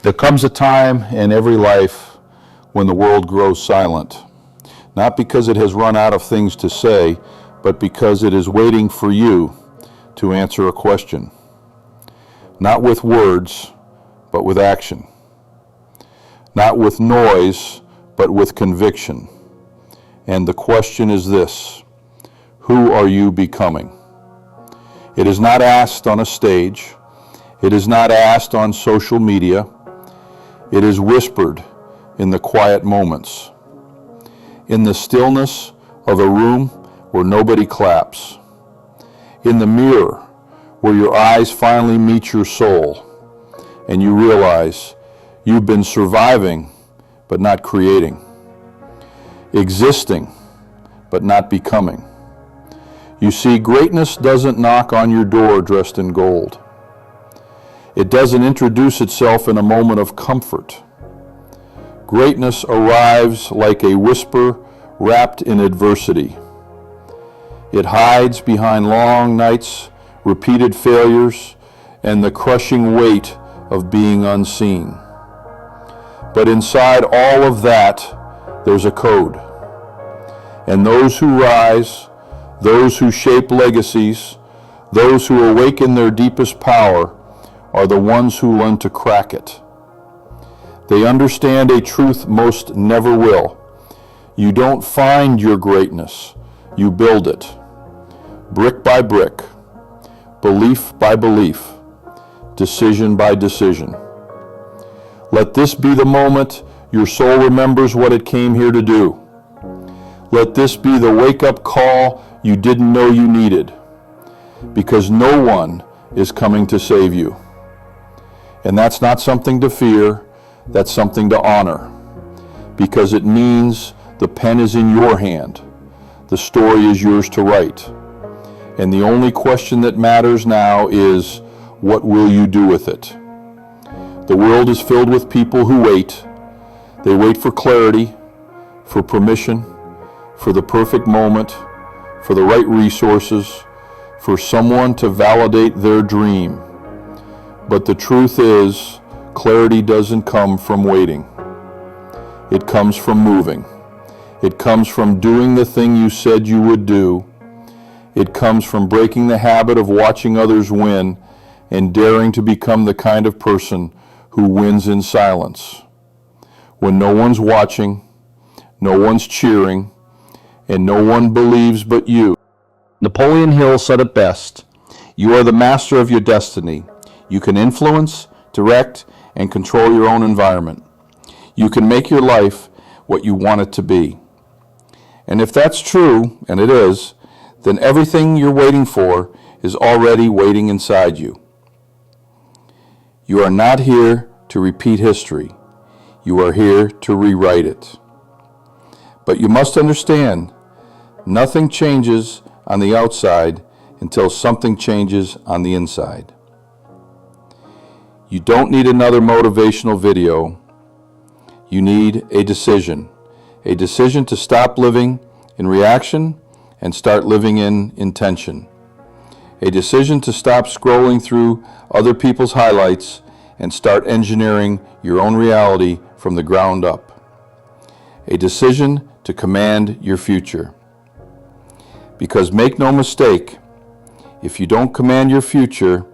There comes a time in every life when the world grows silent, not because it has run out of things to say, but because it is waiting for you to answer a question. Not with words, but with action. Not with noise, but with conviction. And the question is this: who are you becoming? It is not asked on a stage. It is not asked on social media. It is whispered in the quiet moments, in the stillness of a room where nobody claps, in the mirror where your eyes finally meet your soul and you realize you've been surviving but not creating, existing but not becoming. You see, greatness doesn't knock on your door dressed in gold. It doesn't introduce itself in a moment of comfort. Greatness arrives like a whisper wrapped in adversity. It hides behind long nights, repeated failures, and the crushing weight of being unseen. But inside all of that, there's a code. And those who rise, those who shape legacies, those who awaken their deepest power, are the ones who learn to crack it. They understand a truth most never will. You don't find your greatness, you build it. Brick by brick, belief by belief, decision by decision. Let this be the moment your soul remembers what it came here to do. Let this be the wake-up call you didn't know you needed, because no one is coming to save you. And that's not something to fear, that's something to honor, because it means the pen is in your hand, the story is yours to write, and the only question that matters now is, what will you do with it? The world is filled with people who wait. They wait for clarity, for permission, for the perfect moment, for the right resources, for someone to validate their dream. But the truth is, clarity doesn't come from waiting. It comes from moving. It comes from doing the thing you said you would do. It comes from breaking the habit of watching others win and daring to become the kind of person who wins in silence. When no one's watching, no one's cheering, and no one believes but you. Napoleon Hill said it best: you are the master of your destiny. You can influence, direct, and control your own environment. You can make your life what you want it to be. And if that's true, and it is, then everything you're waiting for is already waiting inside you. You are not here to repeat history. You are here to rewrite it. But you must understand, nothing changes on the outside until something changes on the inside. You don't need another motivational video. You need a decision to stop living in reaction and start living in intention. A decision to stop scrolling through other people's highlights and start engineering your own reality from the ground up. A decision to command your future. Because make no mistake, if you don't command your future,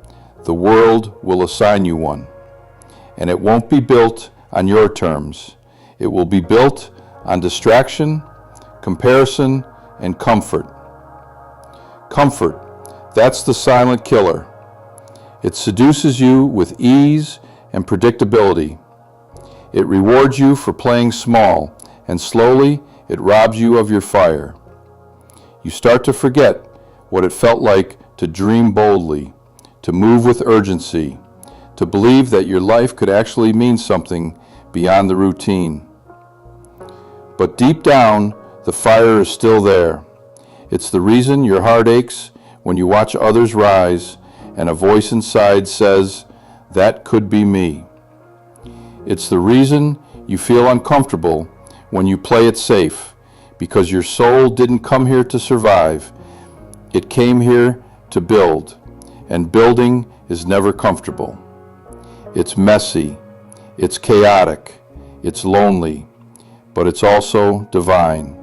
the world will assign you one. And it won't be built on your terms. It will be built on distraction, comparison, and comfort. Comfort, that's the silent killer. It seduces you with ease and predictability. It rewards you for playing small, and slowly it robs you of your fire. You start to forget what it felt like to dream boldly, to move with urgency, to believe that your life could actually mean something beyond the routine. But deep down, the fire is still there. It's the reason your heart aches when you watch others rise and a voice inside says, "That could be me." It's the reason you feel uncomfortable when you play it safe, because your soul didn't come here to survive. It came here to build, and building is never comfortable. It's messy, It's chaotic, it's lonely, but it's also divine.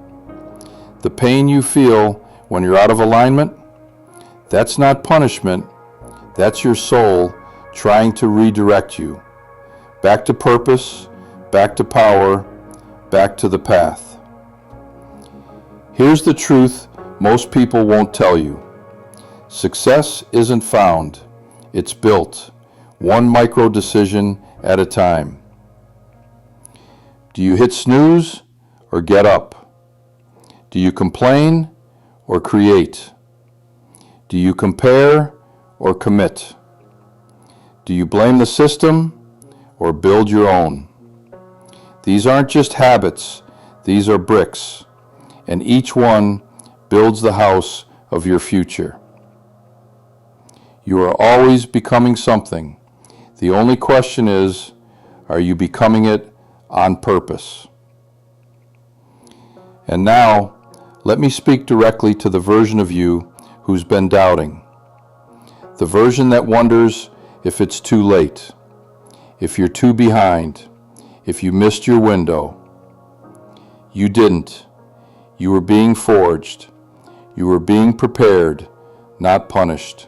The pain you feel when you're out of alignment, that's not punishment, that's your soul trying to redirect you. Back to purpose, back to power, back to the path. Here's the truth most people won't tell you. Success isn't found, it's built, one micro decision at a time. Do you hit snooze or get up? Do you complain or create? Do you compare or commit? Do you blame the system or build your own? These aren't just habits, these are bricks, and each one builds the house of your future. You are always becoming something. The only question is, are you becoming it on purpose? And now, let me speak directly to the version of you who's been doubting. The version that wonders if it's too late, if you're too behind, if you missed your window. You didn't. You were being forged. You were being prepared, not punished.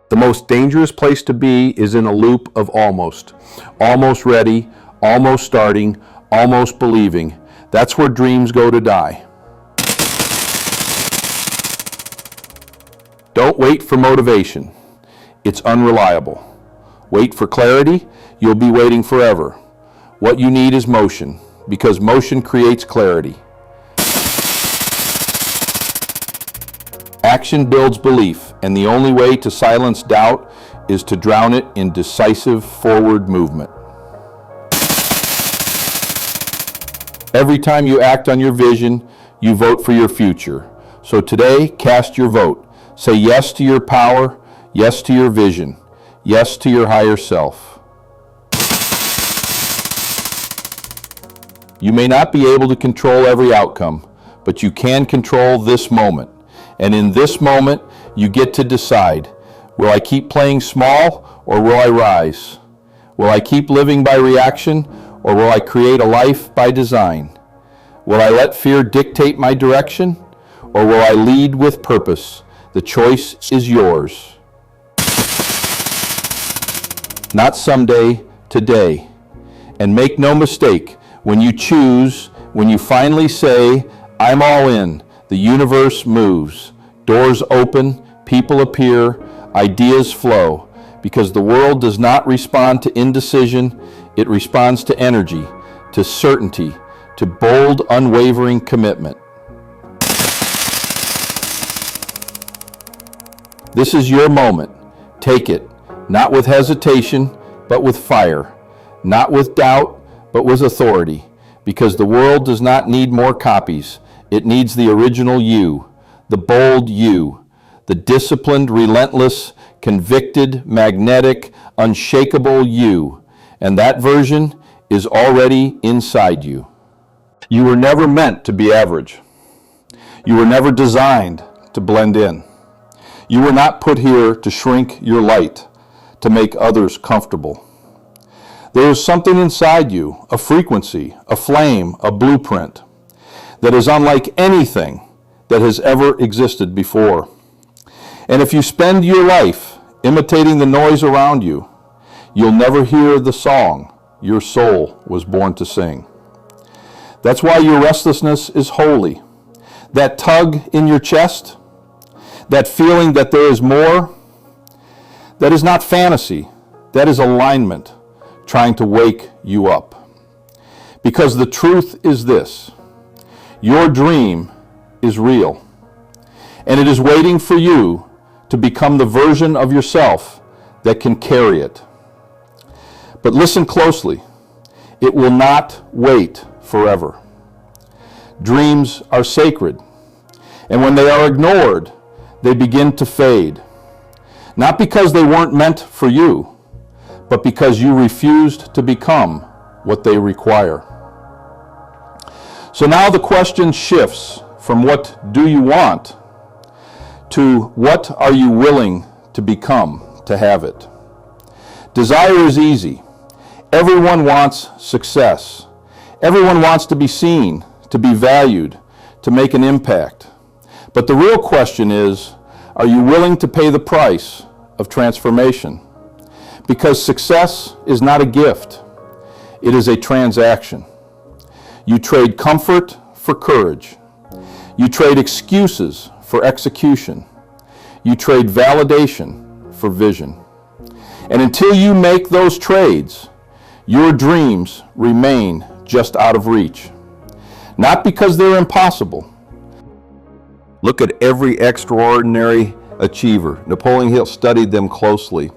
The most dangerous place to be is in a loop of almost. Almost ready, almost starting, almost believing. That's where dreams go to die. Don't wait for motivation. It's unreliable. Wait for clarity, you'll be waiting forever. What you need is motion, because motion creates clarity. Action builds belief, and the only way to silence doubt is to drown it in decisive forward movement. Every time you act on your vision, you vote for your future. So today, cast your vote. Say yes to your power, yes to your vision, yes to your higher self. You may not be able to control every outcome, but you can control this moment. And in this moment, you get to decide, will I keep playing small or will I rise? Will I keep living by reaction or will I create a life by design? Will I let fear dictate my direction or will I lead with purpose? The choice is yours. Not someday, today. And make no mistake, when you choose, when you finally say, I'm all in, the universe moves. Doors open, people appear, ideas flow. Because the world does not respond to indecision, it responds to energy, to certainty, to bold, unwavering commitment. This is your moment. Take it, not with hesitation, but with fire. Not with doubt, but with authority. Because the world does not need more copies. It needs the original you, the bold you, the disciplined, relentless, convicted, magnetic, unshakable you. And that version is already inside you. You were never meant to be average. You were never designed to blend in. You were not put here to shrink your light, to make others comfortable. There is something inside you, a frequency, a flame, a blueprint, that is unlike anything that has ever existed before. And if you spend your life imitating the noise around you, you'll never hear the song your soul was born to sing. That's why your restlessness is holy. That tug in your chest, that feeling that there is more, that is not fantasy, that is alignment trying to wake you up. Because the truth is this, your dream is real, and it is waiting for you to become the version of yourself that can carry it. But listen closely, it will not wait forever. Dreams are sacred, and when they are ignored, they begin to fade. Not because they weren't meant for you, but because you refused to become what they require. So now the question shifts from what do you want to what are you willing to become to have it. Desire is easy. Everyone wants success. Everyone wants to be seen, to be valued, to make an impact. But the real question is, are you willing to pay the price of transformation? Because success is not a gift. It is a transaction. You trade comfort for courage. You trade excuses for execution. You trade validation for vision. And until you make those trades, your dreams remain just out of reach. Not because they're impossible. Look at every extraordinary achiever. Napoleon Hill studied them closely.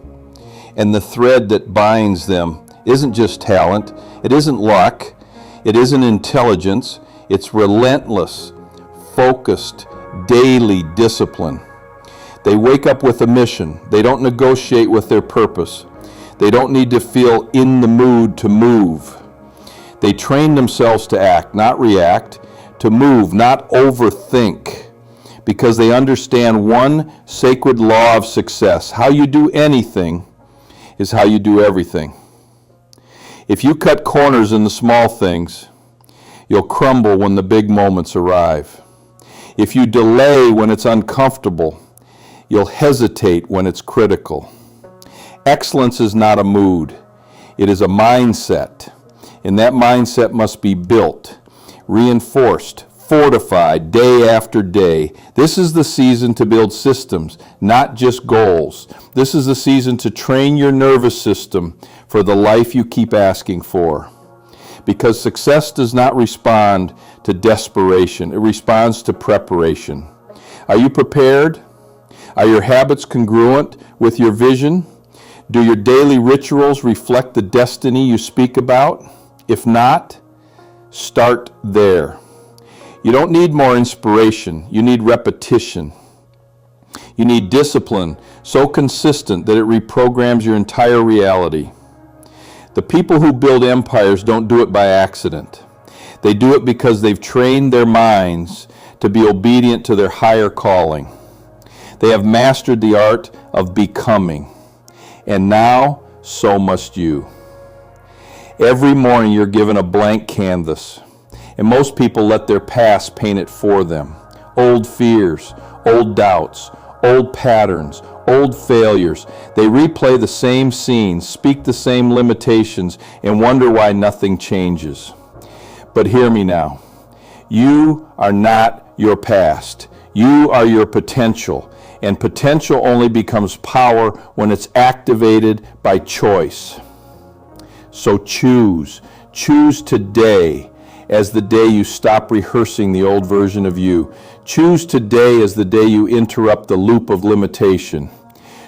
And the thread that binds them isn't just talent, it isn't luck, it isn't intelligence, it's relentless, focused, daily discipline. They wake up with a mission. They don't negotiate with their purpose. They don't need to feel in the mood to move. They train themselves to act, not react, to move, not overthink, because they understand one sacred law of success. How you do anything is how you do everything. If you cut corners in the small things, you'll crumble when the big moments arrive. If you delay when it's uncomfortable, you'll hesitate when it's critical. Excellence is not a mood. It is a mindset. And that mindset must be built, reinforced, fortified day after day. This is the season to build systems, not just goals. This is the season to train your nervous system for the life you keep asking for. Because success does not respond to desperation. It responds to preparation. Are you prepared? Are your habits congruent with your vision? Do your daily rituals reflect the destiny you speak about? If not, start there. You don't need more inspiration. You need repetition. You need discipline so consistent that it reprograms your entire reality. The people who build empires don't do it by accident. They do it because they've trained their minds to be obedient to their higher calling. They have mastered the art of becoming. And now, so must you. Every morning you're given a blank canvas. And most people let their past paint it for them. Old fears, old doubts, old patterns, old failures. They replay the same scenes, speak the same limitations, and wonder why nothing changes. But hear me now. You are not your past. You are your potential. And potential only becomes power when it's activated by choice. So choose. Choose today as the day you stop rehearsing the old version of you. Choose today as the day you interrupt the loop of limitation.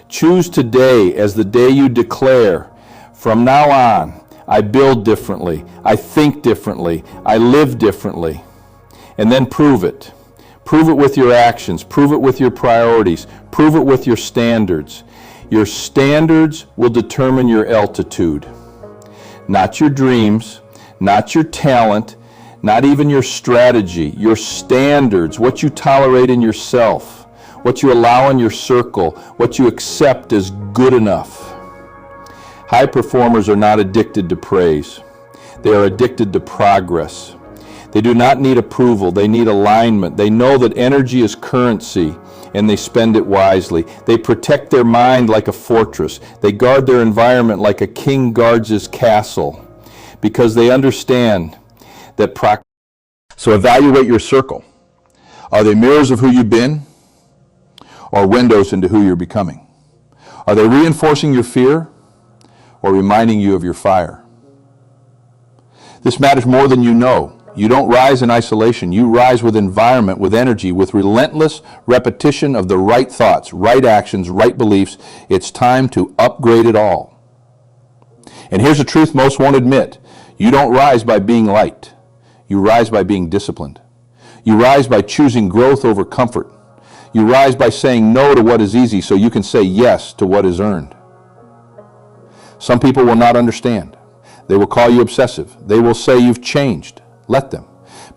Choose today as the day you declare, from now on, I build differently, I think differently, I live differently. And then prove it. Prove it with your actions. Prove it with your priorities. Prove it with your standards. Your standards will determine your altitude. Not your dreams, not your talent, not even your strategy. Your standards, what you tolerate in yourself, what you allow in your circle, what you accept as good enough. High performers are not addicted to praise. They are addicted to progress. They do not need approval. They need alignment. They know that energy is currency, and they spend it wisely. They protect their mind like a fortress. They guard their environment like a king guards his castle, because they understand that So evaluate your circle. Are they mirrors of who you've been, or windows into who you're becoming? Are they reinforcing your fear, or reminding you of your fire? This matters more than you know. You don't rise in isolation. You rise with environment, with energy, with relentless repetition of the right thoughts, right actions, right beliefs. It's time to upgrade it all. And here's a truth most won't admit. You don't rise by being light. You rise by being disciplined. You rise by choosing growth over comfort. You rise by saying no to what is easy so you can say yes to what is earned. Some people will not understand. They will call you obsessive. They will say you've changed. Let them.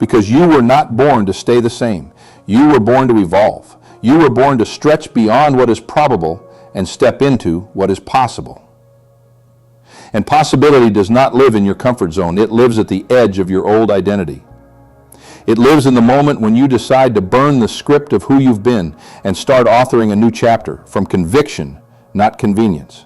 Because you were not born to stay the same. You were born to evolve. You were born to stretch beyond what is probable and step into what is possible. And possibility does not live in your comfort zone. It lives at the edge of your old identity. It lives in the moment when you decide to burn the script of who you've been and start authoring a new chapter from conviction, not convenience.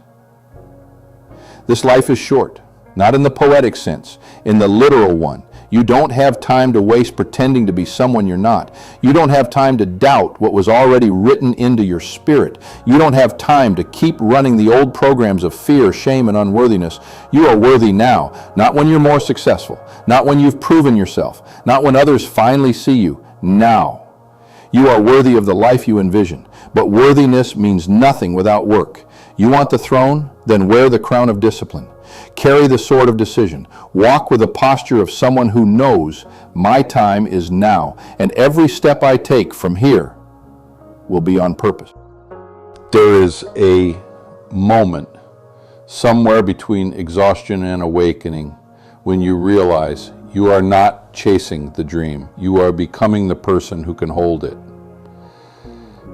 This life is short, not in the poetic sense, in the literal one. You don't have time to waste pretending to be someone you're not. You don't have time to doubt what was already written into your spirit. You don't have time to keep running the old programs of fear, shame, and unworthiness. You are worthy now, not when you're more successful, not when you've proven yourself, not when others finally see you. Now. You are worthy of the life you envision, but worthiness means nothing without work. You want the throne? Then wear the crown of discipline. Carry the sword of decision. Walk with the posture of someone who knows my time is now, and every step I take from here will be on purpose. There is a moment somewhere between exhaustion and awakening when you realize you are not chasing the dream. You are becoming the person who can hold it.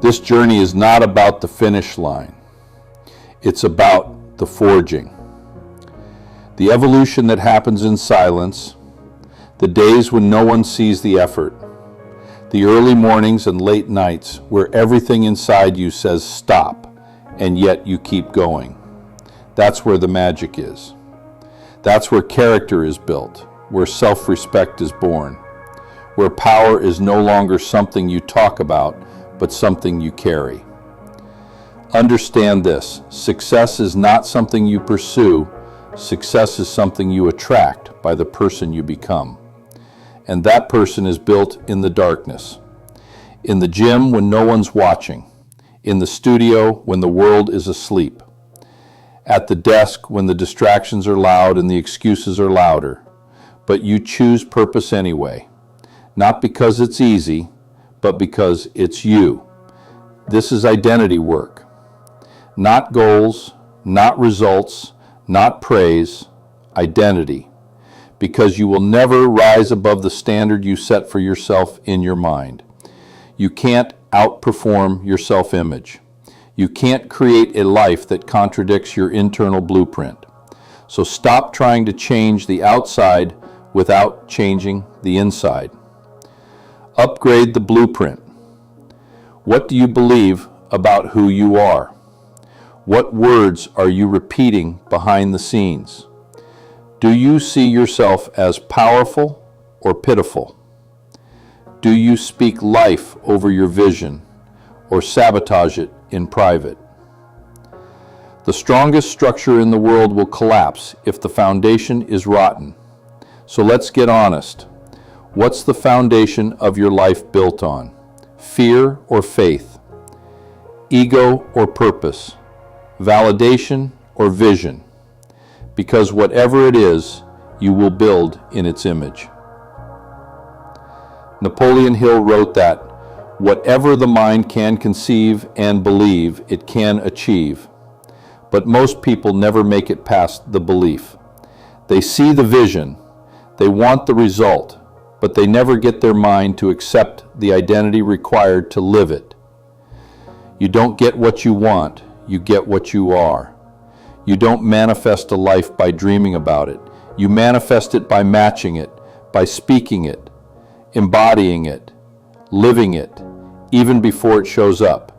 This journey is not about the finish line. It's about the forging. The evolution that happens in silence, the days when no one sees the effort, the early mornings and late nights where everything inside you says stop, and yet you keep going. That's where the magic is. That's where character is built, where self-respect is born, where power is no longer something you talk about, but something you carry. Understand this: success is not something you pursue. Success is something you attract by the person you become. And that person is built in the darkness. In the gym when no one's watching. In the studio when the world is asleep. At the desk when the distractions are loud and the excuses are louder. But you choose purpose anyway. Not because it's easy, but because it's you. This is identity work. Not goals, not results, not praise, identity, because you will never rise above the standard you set for yourself in your mind. You can't outperform your self-image. You can't create a life that contradicts your internal blueprint. So stop trying to change the outside without changing the inside. Upgrade the blueprint. What do you believe about who you are? What words are you repeating behind the scenes? Do you see yourself as powerful or pitiful? Do you speak life over your vision or sabotage it in private? The strongest structure in the world will collapse if the foundation is rotten. So let's get honest. What's the foundation of your life built on? Fear or faith? Ego or purpose? Validation or vision? Because whatever it is, you will build in its image. Napoleon Hill wrote that, "Whatever the mind can conceive and believe, it can achieve." But most people never make it past the belief. They see the vision, they want the result, but they never get their mind to accept the identity required to live it. You don't get what you want, you get what you are. You don't manifest a life by dreaming about it. You manifest it by matching it, by speaking it, embodying it, living it, even before it shows up.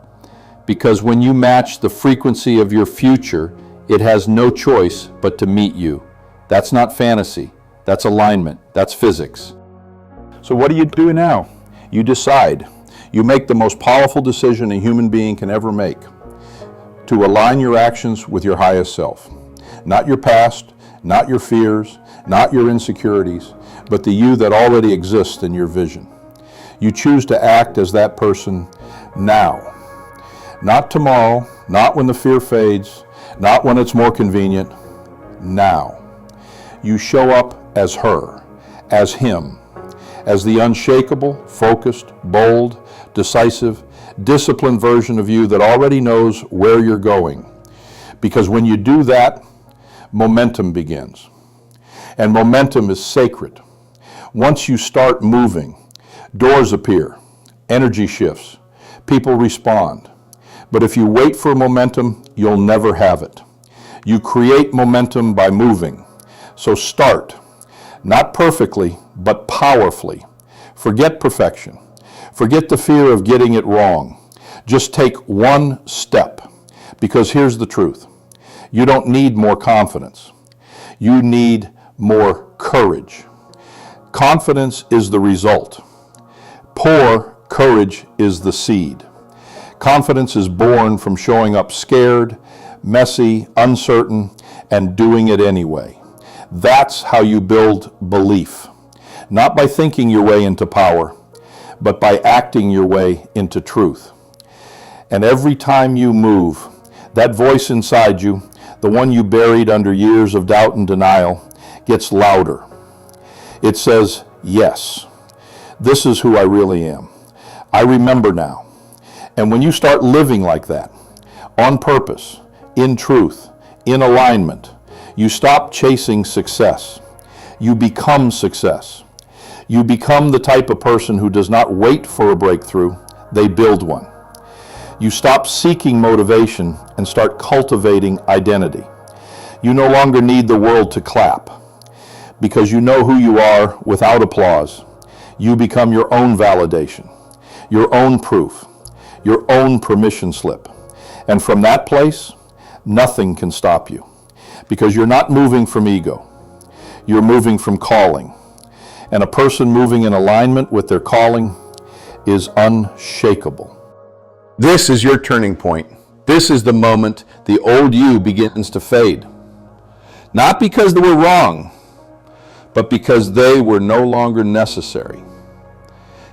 Because when you match the frequency of your future, it has no choice but to meet you. That's not fantasy. That's alignment. That's physics. So what do you do now? You decide. You make the most powerful decision a human being can ever make. To align your actions with your highest self. Not your past, not your fears, not your insecurities, but the you that already exists in your vision. You choose to act as that person now. Not tomorrow, not when the fear fades, not when it's more convenient. Now. You show up as her, as him, as the unshakable, focused, bold, decisive, disciplined version of you that already knows where you're going. Because when you do that, momentum begins. And momentum is sacred. Once you start moving, doors appear, energy shifts, people respond. But if you wait for momentum, you'll never have it. You create momentum by moving. So start, not perfectly, but powerfully. Forget perfection. Forget the fear of getting it wrong. Just take one step. Because here's the truth. You don't need more confidence. You need more courage. Confidence is the result. Poor courage is the seed. Confidence is born from showing up scared, messy, uncertain, and doing it anyway. That's how you build belief. Not by thinking your way into power, but by acting your way into truth. And every time you move, that voice inside you, the one you buried under years of doubt and denial, gets louder. It says, yes, this is who I really am. I remember now. And when you start living like that, on purpose, in truth, in alignment, you stop chasing success. You become success. You become the type of person who does not wait for a breakthrough, they build one. You stop seeking motivation and start cultivating identity. You no longer need the world to clap because you know who you are without applause. You become your own validation, your own proof, your own permission slip. And from that place, nothing can stop you because you're not moving from ego. You're moving from calling. And a person moving in alignment with their calling is unshakable. This is your turning point. This is the moment the old you begins to fade. Not because they were wrong, but because they were no longer necessary.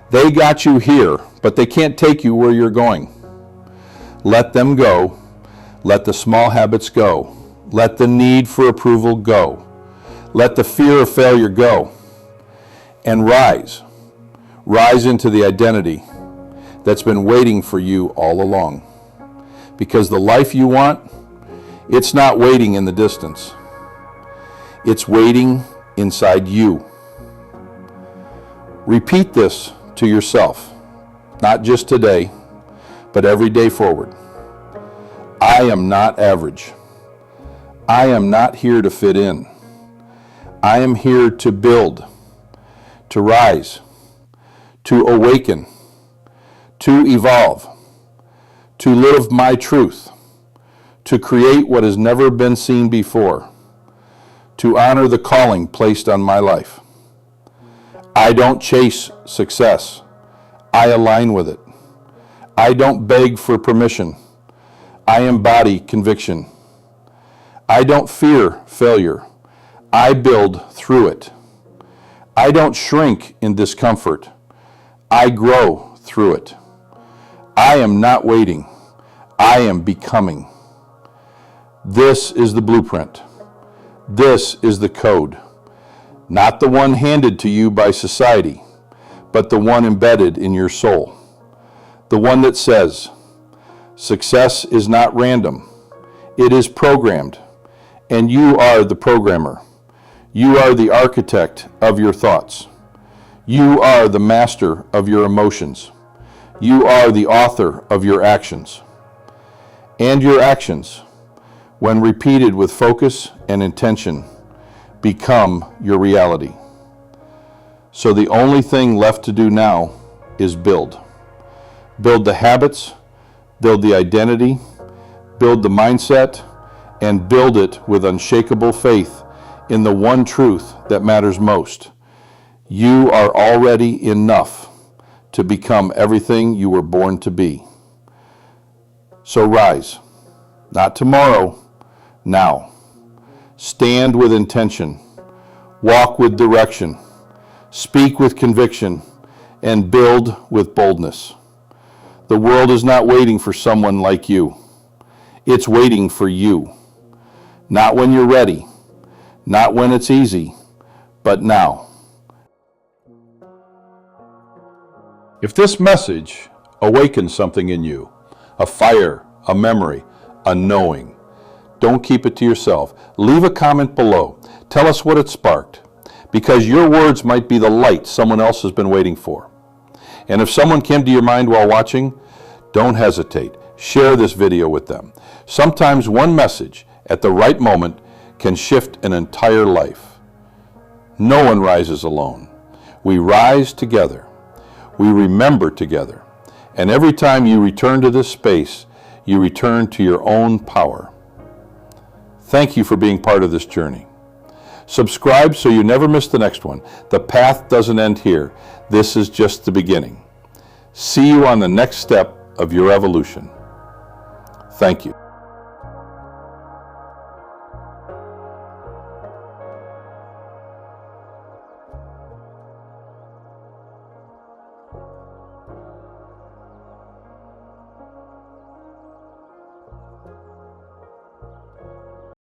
They got you here, but they can't take you where you're going. Let them go. Let the small habits go. Let the need for approval go. Let the fear of failure go. And rise. Rise into the identity that's been waiting for you all along. Because the life you want, it's not waiting in the distance. It's waiting inside you. Repeat this to yourself, not just today, but every day forward. I am not average. I am not here to fit in. I am here to build, to rise, to awaken, to evolve, to live my truth, to create what has never been seen before, to honor the calling placed on my life. I don't chase success. I align with it. I don't beg for permission. I embody conviction. I don't fear failure. I build through it. I don't shrink in discomfort. I grow through it. I am not waiting. I am becoming. This is the blueprint. This is the code. Not the one handed to you by society, but the one embedded in your soul. The one that says, success is not random. It is programmed, and you are the programmer. You are the architect of your thoughts. You are the master of your emotions. You are the author of your actions. And your actions, when repeated with focus and intention, become your reality. So the only thing left to do now is build. Build the habits, build the identity, build the mindset, and build it with unshakable faith in the one truth that matters most. You are already enough to become everything you were born to be. So rise, not tomorrow, now. Stand with intention, walk with direction, speak with conviction, and build with boldness. The world is not waiting for someone like you. It's waiting for you. Not when you're ready, not when it's easy, but now. If this message awakens something in you, a fire, a memory, a knowing, don't keep it to yourself. Leave a comment below. Tell us what it sparked, because your words might be the light someone else has been waiting for. And if someone came to your mind while watching, don't hesitate. Share this video with them. Sometimes one message at the right moment can shift an entire life. No one rises alone. We rise together. We remember together. And every time you return to this space, you return to your own power. Thank you for being part of this journey. Subscribe so you never miss the next one. The path doesn't end here. This is just the beginning. See you on the next step of your evolution. Thank you.